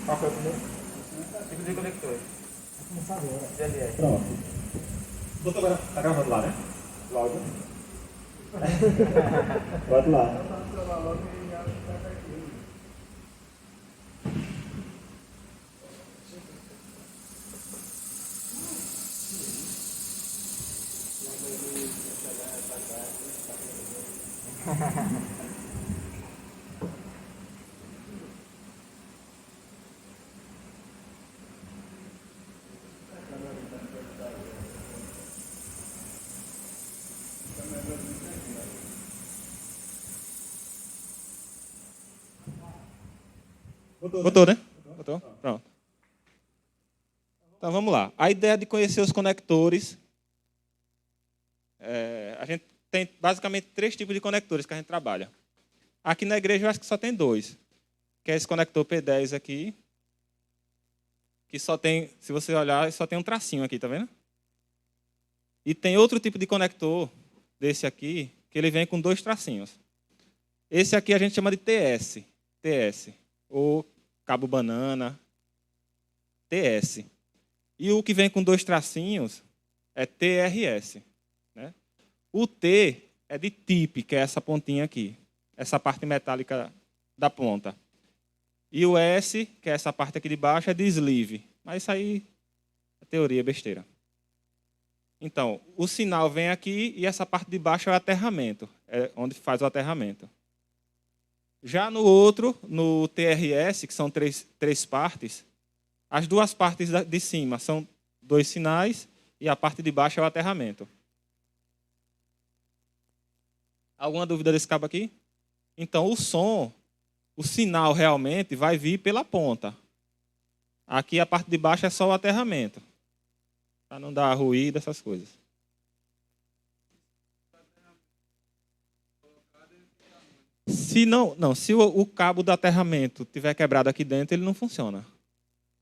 Qual foi o primeiro? Tipo de conector. Vou começar agora. DLR. Pronto. Botou agora. Tá gravando lá, né? Logo. Bota lá. Botou, né? Botou? Pronto. Então, vamos lá. A ideia de conhecer os conectores... a gente tem basicamente 3 tipos de conectores que a gente trabalha. Aqui na igreja eu acho que só tem 2. Que é esse conector P10 aqui. Que só tem, se você olhar, só tem um tracinho aqui, tá vendo? E tem outro tipo de conector, desse aqui, que ele vem com 2 tracinhos. Esse aqui a gente chama de TS. TS. Ou cabo banana. TS. E o que vem com 2 tracinhos é TRS. Né? O T é de tip, que é essa pontinha aqui. Essa parte metálica da ponta. E o S, que é essa parte aqui de baixo, é de sleeve. Mas isso aí é teoria, besteira. Então, o sinal vem aqui e essa parte de baixo é o aterramento. É onde faz o aterramento. Já no outro, no TRS, que são três partes, as 2 partes de cima são 2 sinais e a parte de baixo é o aterramento. Alguma dúvida desse cabo aqui? Então, o sinal realmente vai vir pela ponta. Aqui a parte de baixo é só o aterramento. Para não dar ruído, essas coisas. Se o cabo do aterramento tiver quebrado aqui dentro, ele não funciona.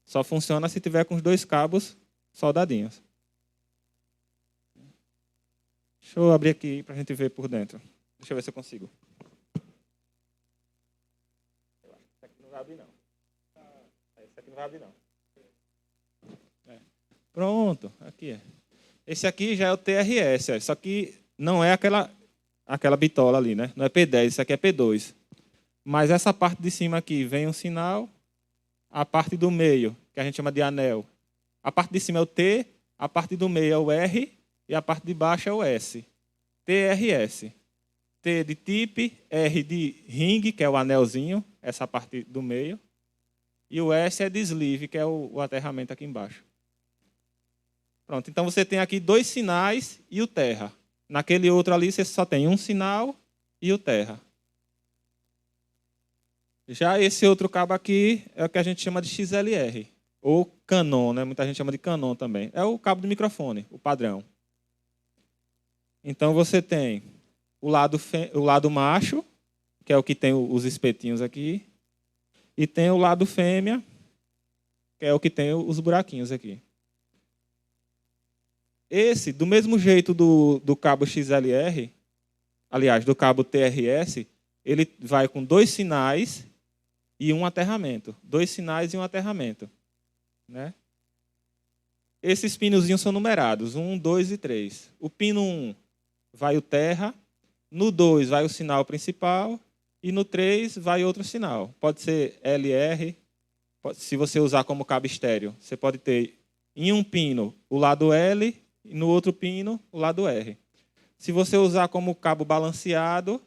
Só funciona se tiver com os 2 cabos soldadinhos. Deixa eu abrir aqui para a gente ver por dentro. Deixa eu ver se eu consigo. Esse aqui não vai abrir, não. Esse aqui não vai abrir, não. Pronto, aqui é. Esse aqui já é o TRS, ó. Isso aqui não é aquela bitola ali, né? Não é P10, isso aqui é P2. Mas essa parte de cima aqui vem um sinal, a parte do meio, que a gente chama de anel. A parte de cima é o T, a parte do meio é o R e a parte de baixo é o S. TRS. T de tip, R de ring, que é o anelzinho, essa parte do meio. E o S é de sleeve, que é o aterramento aqui embaixo. Pronto, então você tem aqui 2 sinais e o terra. Naquele outro ali você só tem um sinal e o terra. Já esse outro cabo aqui é o que a gente chama de XLR, ou Canon, né? Muita gente chama de Canon também. É o cabo do microfone, o padrão. Então você tem o lado macho, que é o que tem os espetinhos aqui, e tem o lado fêmea, que é o que tem os buraquinhos aqui. Esse, do mesmo jeito do cabo XLR, aliás, do cabo TRS, ele vai com 2 sinais e um aterramento. 2 sinais e um aterramento. Né? Esses pinozinhos são numerados, 1, 2 e 3. O pino 1 vai o terra, no 2 vai o sinal principal e no 3 vai outro sinal. Pode ser LR, se você usar como cabo estéreo. Você pode ter em um pino o lado L e no outro pino o lado R. Se você usar como cabo balanceado,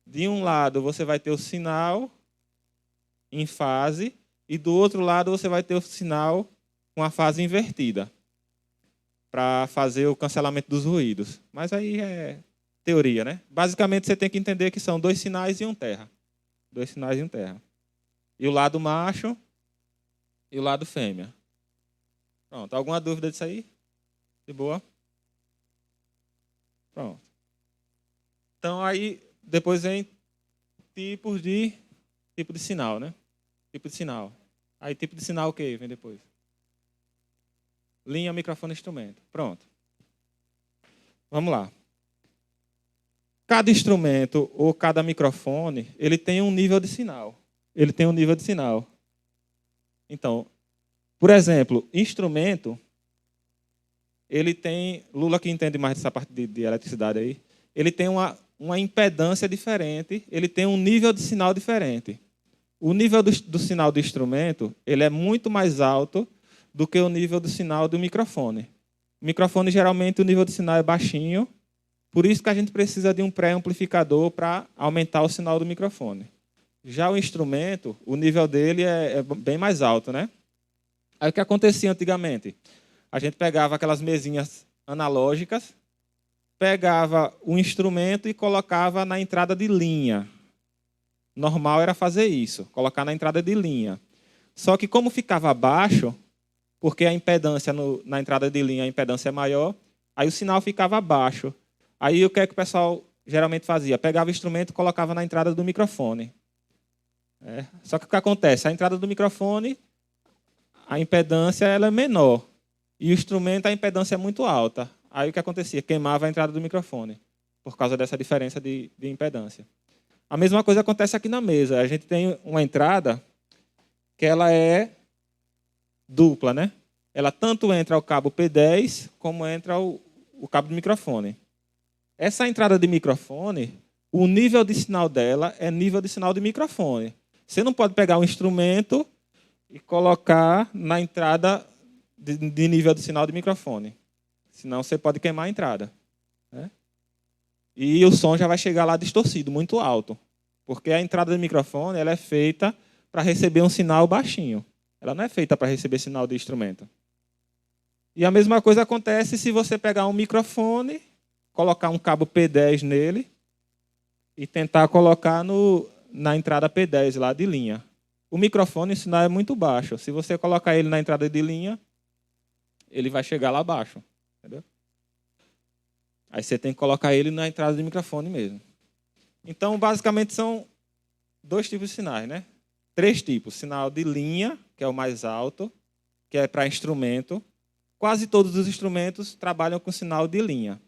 de um lado você vai ter o sinal em fase e do outro lado você vai ter o sinal com a fase invertida para fazer o cancelamento dos ruídos. Mas aí é teoria, né? Basicamente você tem que entender que são 2 sinais e um terra. 2 sinais e um terra. E o lado macho e o lado fêmea. Pronto, alguma dúvida disso aí? De boa? Pronto. Então, aí, depois vem tipo de sinal, né? Tipo de sinal. Aí, tipo de sinal o quê? Vem depois. Linha, microfone, instrumento. Pronto. Vamos lá. Cada instrumento ou cada microfone, ele tem um nível de sinal. Ele tem um nível de sinal. Então, por exemplo, instrumento, ele tem, Lula que entende mais dessa parte de eletricidade aí, ele tem uma impedância diferente, ele tem um nível de sinal diferente. O nível do sinal do instrumento, ele é muito mais alto do que o nível do sinal do microfone. O microfone, geralmente, o nível de sinal é baixinho, por isso que a gente precisa de um pré-amplificador para aumentar o sinal do microfone. Já o instrumento, o nível dele é bem mais alto, né? Aí o que acontecia antigamente? A gente pegava aquelas mesinhas analógicas, pegava o instrumento e colocava na entrada de linha. Normal era fazer isso, colocar na entrada de linha. Só que como ficava baixo, porque a impedância na entrada de linha, a impedância é maior, aí o sinal ficava baixo. Aí o que é que o pessoal geralmente fazia? Pegava o instrumento e colocava na entrada do microfone. Só que o que acontece? A entrada do microfone, a impedância ela é menor. E o instrumento, a impedância é muito alta. Aí o que acontecia? Queimava a entrada do microfone, por causa dessa diferença de impedância. A mesma coisa acontece aqui na mesa. A gente tem uma entrada que ela é dupla, né? Ela tanto entra o cabo P10 como entra o cabo do microfone. Essa entrada de microfone, o nível de sinal dela é nível de sinal de microfone. Você não pode pegar um instrumento e colocar na entrada de nível de sinal de microfone. Senão você pode queimar a entrada. Né? E o som já vai chegar lá distorcido, muito alto. Porque a entrada do microfone ela é feita para receber um sinal baixinho. Ela não é feita para receber sinal de instrumento. E a mesma coisa acontece se você pegar um microfone, colocar um cabo P10 nele e tentar colocar na entrada P10 lá de linha. O microfone, o sinal é muito baixo. Se você colocar ele na entrada de linha, ele vai chegar lá abaixo. Entendeu? Aí você tem que colocar ele na entrada do microfone mesmo. Então, basicamente, são 2 tipos de sinais, né? 3 tipos. Sinal de linha, que é o mais alto, que é para instrumento. Quase todos os instrumentos trabalham com sinal de linha.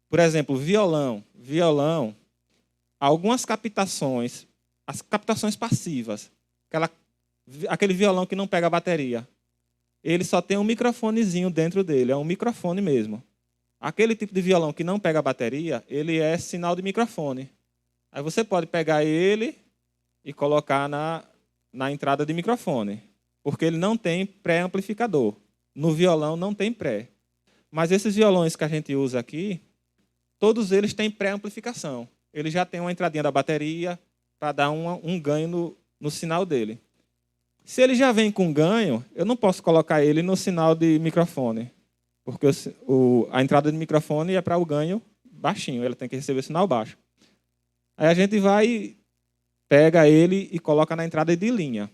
Por exemplo, violão. Violão, algumas captações, as captações passivas, aquele violão que não pega a bateria, ele só tem um microfonezinho dentro dele, é um microfone mesmo. Aquele tipo de violão que não pega a bateria, ele é sinal de microfone. Aí você pode pegar ele e colocar na entrada de microfone, porque ele não tem pré-amplificador. No violão não tem pré. Mas esses violões que a gente usa aqui, todos eles têm pré-amplificação. Ele já tem uma entradinha da bateria para dar um ganho no sinal dele. Se ele já vem com ganho, eu não posso colocar ele no sinal de microfone, porque a entrada de microfone é para o ganho baixinho, ele tem que receber sinal baixo. Aí a gente vai, pega ele e coloca na entrada de linha,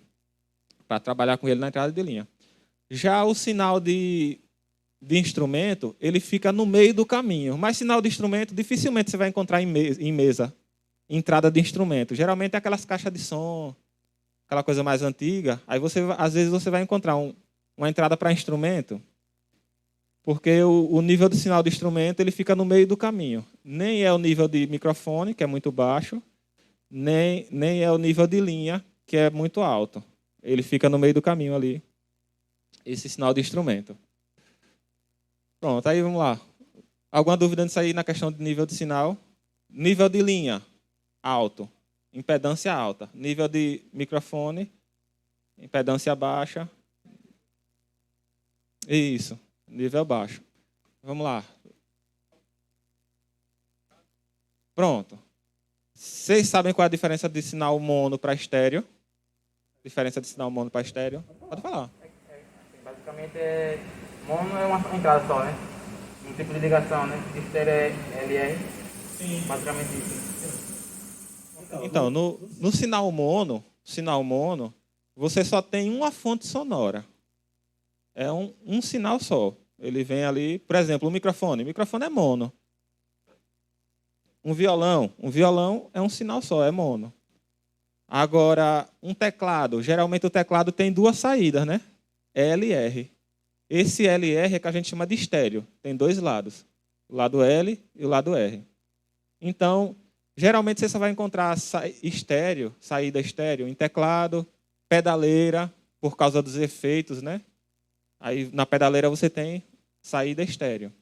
para trabalhar com ele na entrada de linha. Já o sinal de instrumento, ele fica no meio do caminho. Mas sinal de instrumento, dificilmente você vai encontrar em mesa, entrada de instrumento. Geralmente é aquelas caixas de som, aquela coisa mais antiga. Aí às vezes você vai encontrar uma entrada para instrumento, porque o nível de sinal de instrumento ele fica no meio do caminho. Nem é o nível de microfone, que é muito baixo, nem é o nível de linha, que é muito alto. Ele fica no meio do caminho ali, esse sinal de instrumento. Pronto, aí vamos lá. Alguma dúvida nisso aí na questão de nível de sinal? Nível de linha, alto. Impedância alta. Nível de microfone, impedância baixa. Isso, nível baixo. Vamos lá. Pronto. Vocês sabem qual é a diferença de sinal mono para estéreo? Diferença de sinal mono para estéreo? Pode falar. Basicamente, mono é uma entrada só, né? Um tipo de ligação, né? Estéreo é LR. Sim. Basicamente isso. Então, no sinal mono, você só tem uma fonte sonora. É um sinal só. Ele vem ali, por exemplo, o microfone. O microfone é mono. Um violão é um sinal só, é mono. Agora, um teclado. Geralmente o teclado tem 2 saídas, né? L e R. Esse LR é que a gente chama de estéreo. Tem 2 lados. O lado L e o lado R. Então, geralmente você só vai encontrar saída estéreo em teclado, pedaleira, por causa dos efeitos, né? Aí na pedaleira você tem saída estéreo.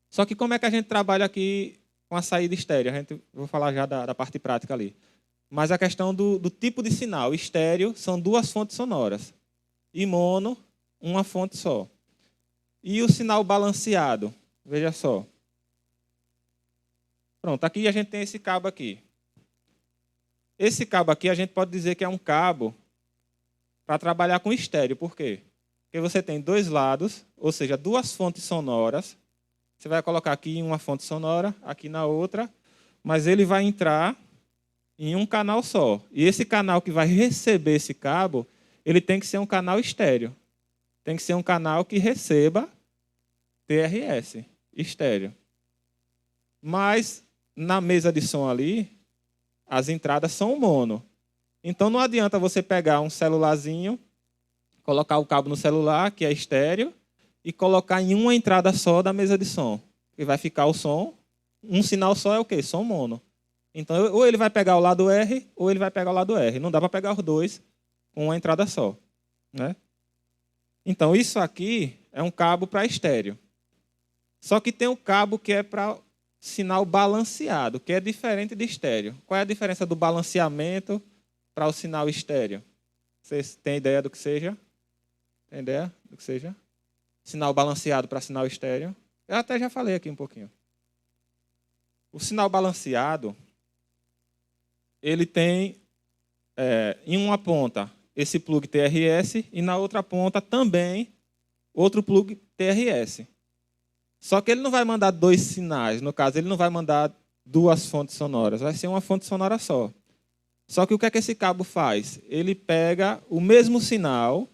Só que como é que a gente trabalha aqui com a saída estéreo? Vou falar já da parte prática ali. Mas a questão do tipo de sinal. Estéreo são duas fontes sonoras. E mono, uma fonte só. E o sinal balanceado? Veja só. Pronto, aqui a gente tem esse cabo aqui. Esse cabo aqui a gente pode dizer que é um cabo para trabalhar com estéreo. Por quê? Porque você tem dois lados, ou seja, duas fontes sonoras. Você vai colocar aqui em uma fonte sonora, aqui na outra, mas ele vai entrar em um canal só. E esse canal que vai receber esse cabo, ele tem que ser um canal estéreo. Tem que ser um canal que receba TRS, estéreo. Mas na mesa de som ali, as entradas são mono. Então não adianta você pegar um celularzinho, colocar o cabo no celular, que é estéreo, e colocar em uma entrada só da mesa de som. E vai ficar o som, um sinal só é o quê? Som mono. Então, ou ele vai pegar o lado R, ou ele vai pegar o lado R. Não dá para pegar os dois com uma entrada só, né? Então, isso aqui é um cabo para estéreo. Só que tem um cabo que é para sinal balanceado, que é diferente de estéreo. Qual é a diferença do balanceamento para o sinal estéreo? Vocês têm ideia do que seja? Tem ideia do que seja? Sinal balanceado para sinal estéreo. Eu até já falei aqui um pouquinho. O sinal balanceado, ele tem em uma ponta esse plug TRS e na outra ponta também outro plug TRS. Só que ele não vai mandar dois sinais. No caso, ele não vai mandar duas fontes sonoras. Vai ser uma fonte sonora só. Só que o que é que esse cabo faz? Ele pega o mesmo sinal,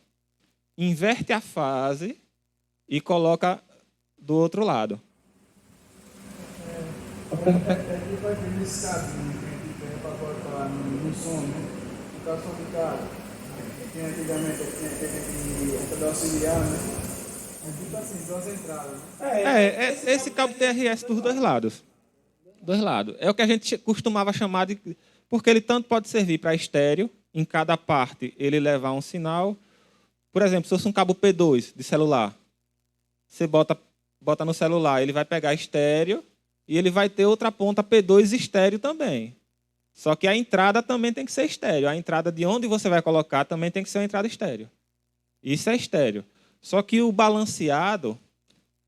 inverte a fase e coloca do outro lado. Aqui vai ter esse cabinho que a gente tem para botar no som, né? No caso do carro, que antigamente tinha aquele para auxiliar, né? É tipo assim, duas entradas. Esse cabo TRS dos dois lados. Dois lados. É o que a gente costumava chamar de... Porque ele tanto pode servir para estéreo, em cada parte ele levar um sinal. Por exemplo, se fosse um cabo P2 de celular, você bota no celular, ele vai pegar estéreo e ele vai ter outra ponta P2 estéreo também. Só que a entrada também tem que ser estéreo. A entrada de onde você vai colocar também tem que ser uma entrada estéreo. Isso é estéreo. Só que o balanceado,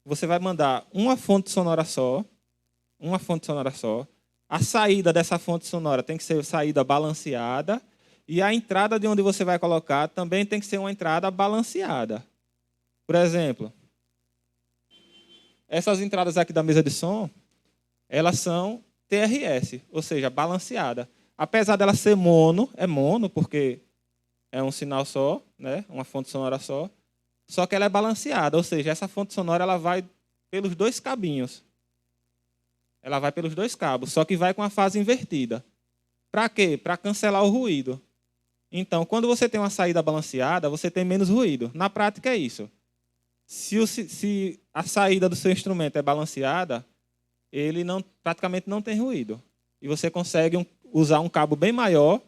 você vai mandar uma fonte sonora só, a saída dessa fonte sonora tem que ser saída balanceada e a entrada de onde você vai colocar também tem que ser uma entrada balanceada. Por exemplo, essas entradas aqui da mesa de som, elas são TRS, ou seja, balanceada. Apesar dela ser mono, é mono porque é um sinal só, né? Uma fonte sonora só. Só que ela é balanceada, ou seja, essa fonte sonora ela vai pelos dois cabinhos. Ela vai pelos dois cabos, só que vai com a fase invertida. Para quê? Para cancelar o ruído. Então, quando você tem uma saída balanceada, você tem menos ruído. Na prática é isso. Se a saída do seu instrumento é balanceada, ele praticamente não tem ruído. E você consegue usar um cabo bem maior,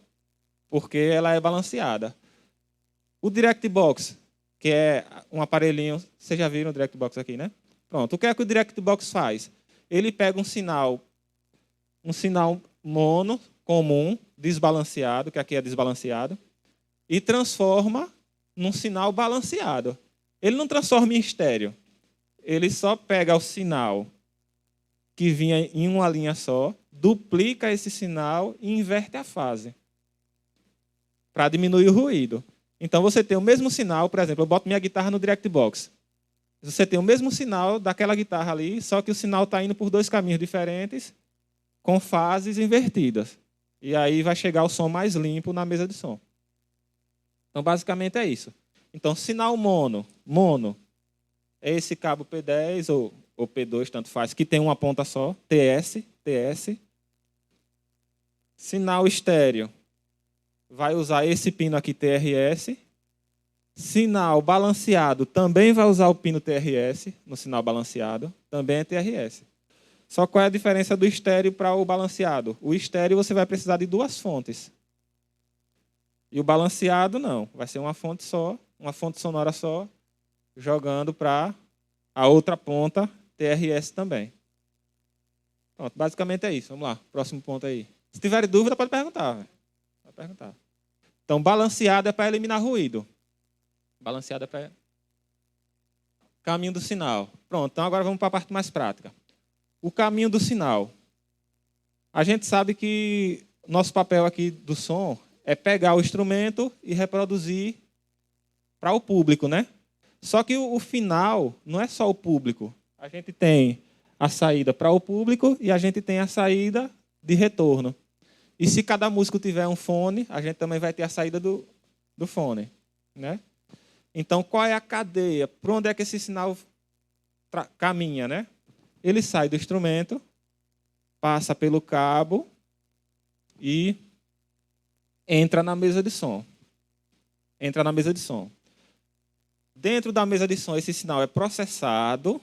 porque ela é balanceada. O Direct Box, que é um aparelhinho... Vocês já viram o Direct Box aqui, né? Pronto. O que é que o Direct Box faz? Ele pega um sinal mono, comum, desbalanceado, que aqui é desbalanceado, e transforma num sinal balanceado. Ele não transforma em estéreo. Ele só pega o sinal que vinha em uma linha só, duplica esse sinal e inverte a fase para diminuir o ruído. Então, você tem o mesmo sinal, por exemplo, eu boto minha guitarra no Direct Box. Você tem o mesmo sinal daquela guitarra ali, só que o sinal está indo por dois caminhos diferentes, com fases invertidas. E aí vai chegar o som mais limpo na mesa de som. Então, basicamente é isso. Então, sinal mono é esse cabo P10 ou P2, tanto faz, que tem uma ponta só, TS. Sinal estéreo vai usar esse pino aqui, TRS. Sinal balanceado também vai usar o pino TRS, no sinal balanceado, também é TRS. Só qual é a diferença do estéreo para o balanceado? O estéreo você vai precisar de duas fontes. E o balanceado não, vai ser uma fonte só, uma fonte sonora só, jogando para a outra ponta TRS também. Pronto, basicamente é isso. Vamos lá, próximo ponto aí. Se tiver dúvida, pode perguntar. Véio. Pode perguntar. Então, balanceado é para eliminar ruído. Balanceado é para... Caminho do sinal. Pronto, então agora vamos para a parte mais prática. O caminho do sinal. A gente sabe que nosso papel aqui do som é pegar o instrumento e reproduzir para o público, né? Só que o final não é só o público. A gente tem a saída para o público e a gente tem a saída de retorno. E se cada músico tiver um fone, a gente também vai ter a saída do fone, né? Então, qual é a cadeia? Por onde é que esse sinal caminha, né? Ele sai do instrumento, passa pelo cabo e entra na mesa de som. Entra na mesa de som. Dentro da mesa de som, esse sinal é processado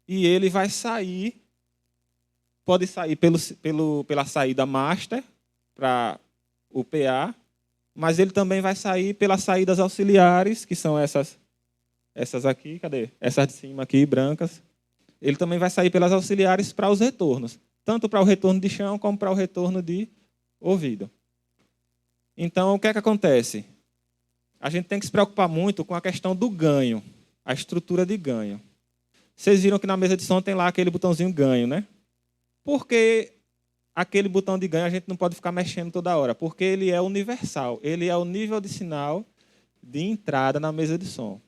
e ele vai sair, pode sair pela saída master para o PA, mas ele também vai sair pelas saídas auxiliares, que são essas aqui, cadê? Essas de cima aqui, brancas. Ele também vai sair pelas auxiliares para os retornos, tanto para o retorno de chão como para o retorno de ouvido. Então, o que é que acontece? A gente tem que se preocupar muito com a questão do ganho, a estrutura de ganho. Vocês viram que na mesa de som tem lá aquele botãozinho ganho, né? Por que aquele botão de ganho a gente não pode ficar mexendo toda hora? Porque ele é universal, ele é o nível de sinal de entrada na mesa de som.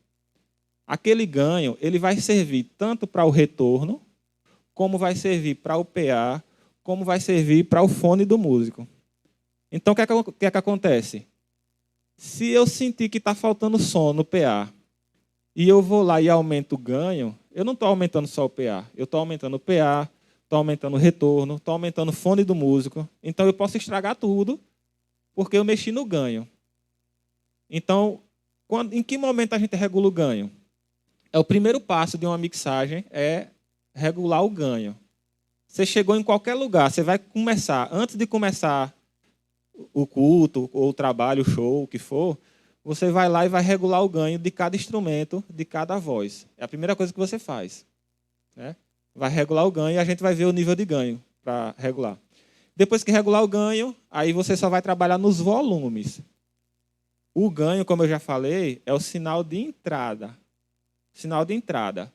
Aquele ganho ele vai servir tanto para o retorno, como vai servir para o PA, como vai servir para o fone do músico. Então, o que é que acontece? Se eu sentir que está faltando som no PA e eu vou lá e aumento o ganho, eu não estou aumentando só o PA, eu estou aumentando o PA, estou aumentando o retorno, estou aumentando o fone do músico. Então, eu posso estragar tudo porque eu mexi no ganho. Então, em que momento a gente regula o ganho? É o primeiro passo de uma mixagem, é regular o ganho. Você chegou em qualquer lugar, você vai começar, antes de começar o culto, ou o trabalho, o show, o que for, você vai lá e vai regular o ganho de cada instrumento, de cada voz. É a primeira coisa que você faz, né? Vai regular o ganho e a gente vai ver o nível de ganho para regular. Depois que regular o ganho, aí você só vai trabalhar nos volumes. O ganho, como eu já falei, é o sinal de entrada. Sinal de entrada.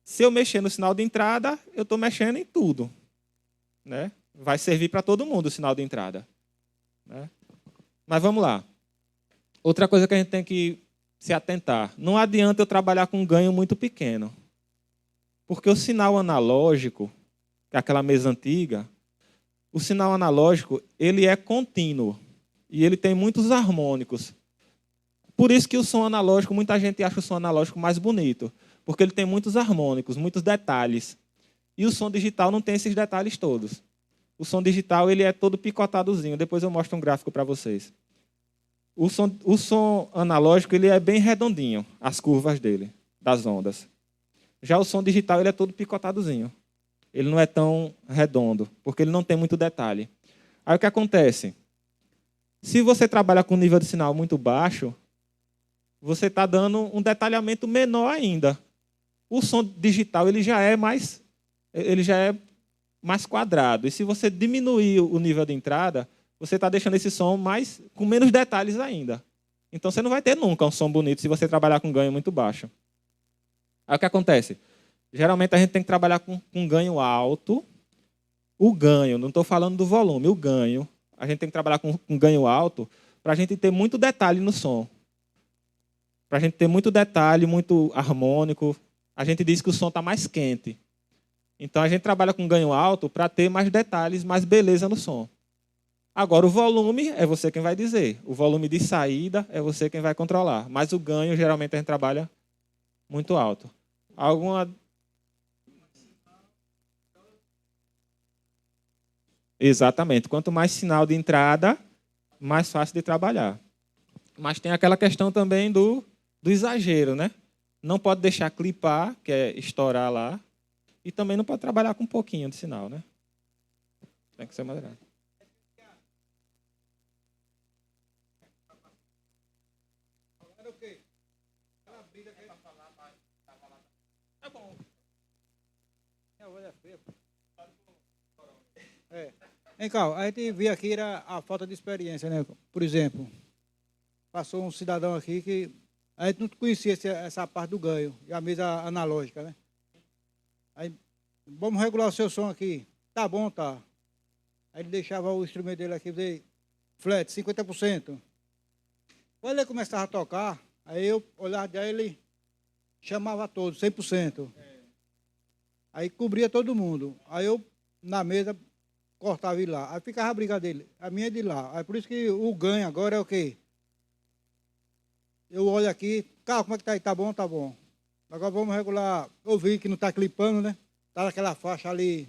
Se eu mexer no sinal de entrada, eu estou mexendo em tudo, né? Vai servir para todo mundo o sinal de entrada, né? Mas vamos lá. Outra coisa que a gente tem que se atentar. Não adianta eu trabalhar com um ganho muito pequeno. Porque o sinal analógico, que é aquela mesa antiga, o sinal analógico ele é contínuo. E ele tem muitos harmônicos. Por isso que o som analógico, muita gente acha o som analógico mais bonito. Porque ele tem muitos harmônicos, muitos detalhes. E o som digital não tem esses detalhes todos. O som digital ele é todo picotadozinho. Depois eu mostro um gráfico para vocês. O som analógico ele é bem redondinho, as curvas dele, das ondas. Já o som digital ele é todo picotadozinho. Ele não é tão redondo, porque ele não tem muito detalhe. Aí o que acontece? Se você trabalha com nível de sinal muito baixo, você está dando um detalhamento menor ainda. O som digital ele já é mais quadrado. E se você diminuir o nível de entrada, você está deixando esse som com menos detalhes ainda. Então você não vai ter nunca um som bonito se você trabalhar com ganho muito baixo. Aí o que acontece? Geralmente a gente tem que trabalhar com ganho alto. O ganho, não estou falando do volume, o ganho. A gente tem que trabalhar com ganho alto para a gente ter muito detalhe no som. Para a gente ter muito detalhe, muito harmônico. A gente diz que o som está mais quente. Então a gente trabalha com ganho alto para ter mais detalhes, mais beleza no som. Agora o volume é você quem vai dizer. O volume de saída é você quem vai controlar. Mas o ganho geralmente a gente trabalha muito alto. Alguma... Exatamente. Quanto mais sinal de entrada, mais fácil de trabalhar. Mas tem aquela questão também do exagero, né? Não pode deixar clipar, que é estourar lá. E também não pode trabalhar com um pouquinho de sinal, né? Tem que ser moderado. É bom. Hein, Carl, a gente vê aqui a falta de experiência, né? Por exemplo, passou um cidadão aqui que a gente não conhecia essa parte do ganho, e a mesa analógica, né? Aí, vamos regular o seu som aqui. Tá bom, tá. Aí ele deixava o instrumento dele aqui, flat, 50%. Quando ele começava a tocar, aí eu olhava daí, ele chamava todos, 100%. Aí cobria todo mundo. Aí eu, na mesa, cortava ele lá. Aí ficava a briga dele, a minha é de lá. Aí por isso que o ganho agora é o quê? Eu olho aqui, cara, como é que tá aí? Tá bom, tá bom. Agora vamos regular, eu vi que não tá clipando, né? Tá naquela faixa ali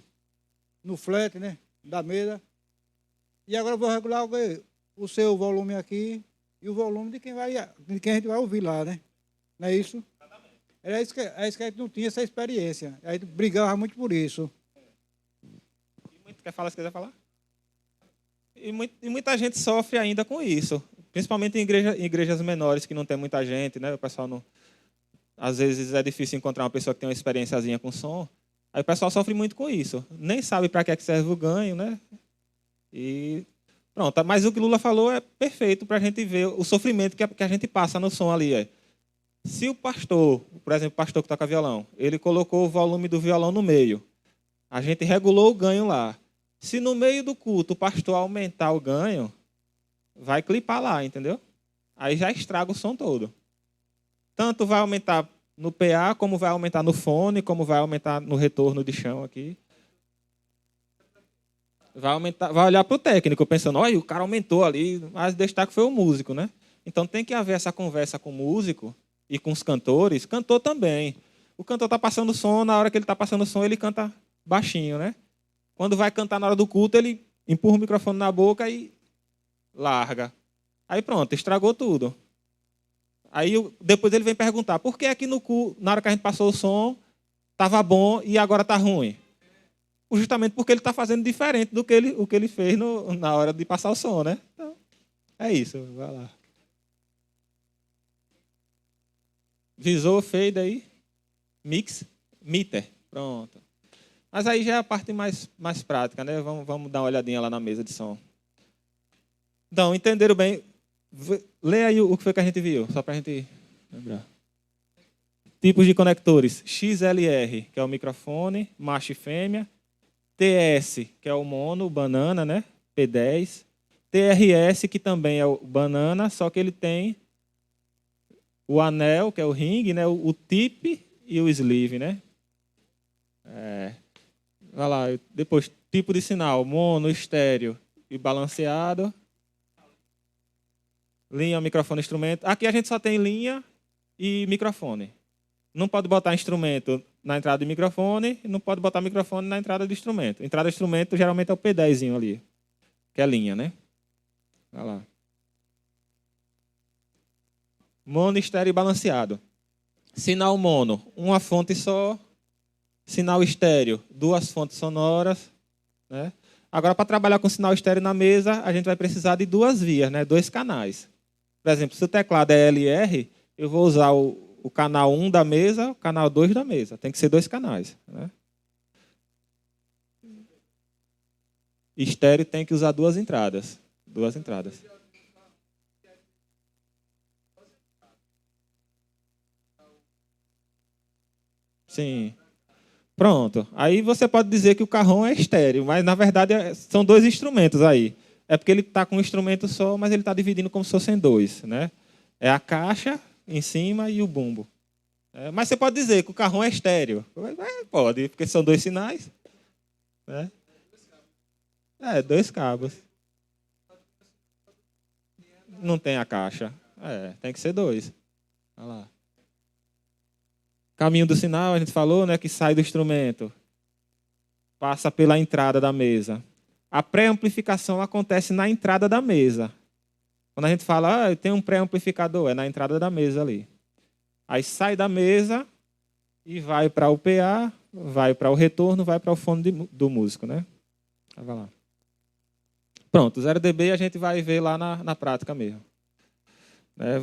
no flat, né? Da mesa. E agora eu vou regular o quê? O seu volume aqui e o volume de quem a gente vai ouvir lá, né? Não é isso? É isso que a gente não tinha essa experiência. A gente brigava muito por isso. Quer falar, se quiser falar? E muita gente sofre ainda com isso. Principalmente em igrejas menores, que não tem muita gente, né? O pessoal não... Às vezes é difícil encontrar uma pessoa que tem uma experiênciazinha com som. Aí o pessoal sofre muito com isso. Nem sabe para que é que serve o ganho, né? E pronto. Mas o que Lula falou é perfeito para a gente ver o sofrimento que a gente passa no som ali. Se o pastor, por exemplo, o pastor que toca violão, ele colocou o volume do violão no meio, a gente regulou o ganho lá. Se no meio do culto o pastor aumentar o ganho, vai clipar lá, entendeu? Aí já estraga o som todo. Tanto vai aumentar no PA, como vai aumentar no fone, como vai aumentar no retorno de chão aqui. Vai olhar para o técnico, pensando, olha, o cara aumentou ali, mas o destaque foi o músico, né? Então tem que haver essa conversa com o músico e com os cantores. Cantor também. O cantor está passando som, na hora que ele está passando som, ele canta baixinho, né? Quando vai cantar na hora do culto, ele empurra o microfone na boca e larga. Aí pronto, estragou tudo. Aí depois ele vem perguntar, por que aqui no culto, na hora que a gente passou o som, estava bom e agora está ruim? Justamente porque ele está fazendo diferente do que o que ele fez na hora de passar o som, né? Então, é isso, vai lá. Visor, fade aí. Mix, meter. Pronto. Mas aí já é a parte mais prática, né? Vamos dar uma olhadinha lá na mesa de som. Então, entenderam bem? Lê aí o que foi que a gente viu, só para a gente lembrar. Tipos de conectores. XLR, que é o microfone, macho e fêmea. TS, que é o mono, banana, né? P10. TRS, que também é o banana, só que ele tem o anel, que é o ring, né? O tip e o sleeve, né? Vai lá, depois, tipo de sinal, mono, estéreo e balanceado. Linha, microfone, instrumento. Aqui a gente só tem linha e microfone. Não pode botar instrumento na entrada de microfone, não pode botar microfone na entrada de instrumento. Entrada de instrumento geralmente é o P10zinho ali, que é linha, né? Vai lá. Mono, estéreo e balanceado. Sinal mono, uma fonte só. Sinal estéreo, duas fontes sonoras, né? Agora, para trabalhar com sinal estéreo na mesa, a gente vai precisar de duas vias, né? 2 canais. Por exemplo, se o teclado é LR, eu vou usar o canal 1 da mesa, o canal 2 da mesa. Tem que ser 2 canais, né? Estéreo tem que usar 2 entradas. 2 entradas. Sim. Pronto. Aí você pode dizer que o carrom é estéreo, mas na verdade são 2 instrumentos aí. É porque ele está com um instrumento só, mas ele está dividindo como se fossem 2, né? É a caixa em cima e o bumbo. Mas você pode dizer que o carrom é estéreo. Pode, porque são 2 sinais. Né? 2 cabos. Não tem a caixa. Tem que ser 2. Olha lá. Caminho do sinal, a gente falou, né, que sai do instrumento. Passa pela entrada da mesa. A pré-amplificação acontece na entrada da mesa. Quando a gente fala, tem um pré-amplificador, é na entrada da mesa ali. Aí sai da mesa e vai para o PA, vai para o retorno, vai para o fone do músico, né? Vai lá. Pronto, 0 dB a gente vai ver lá na prática mesmo. Vamos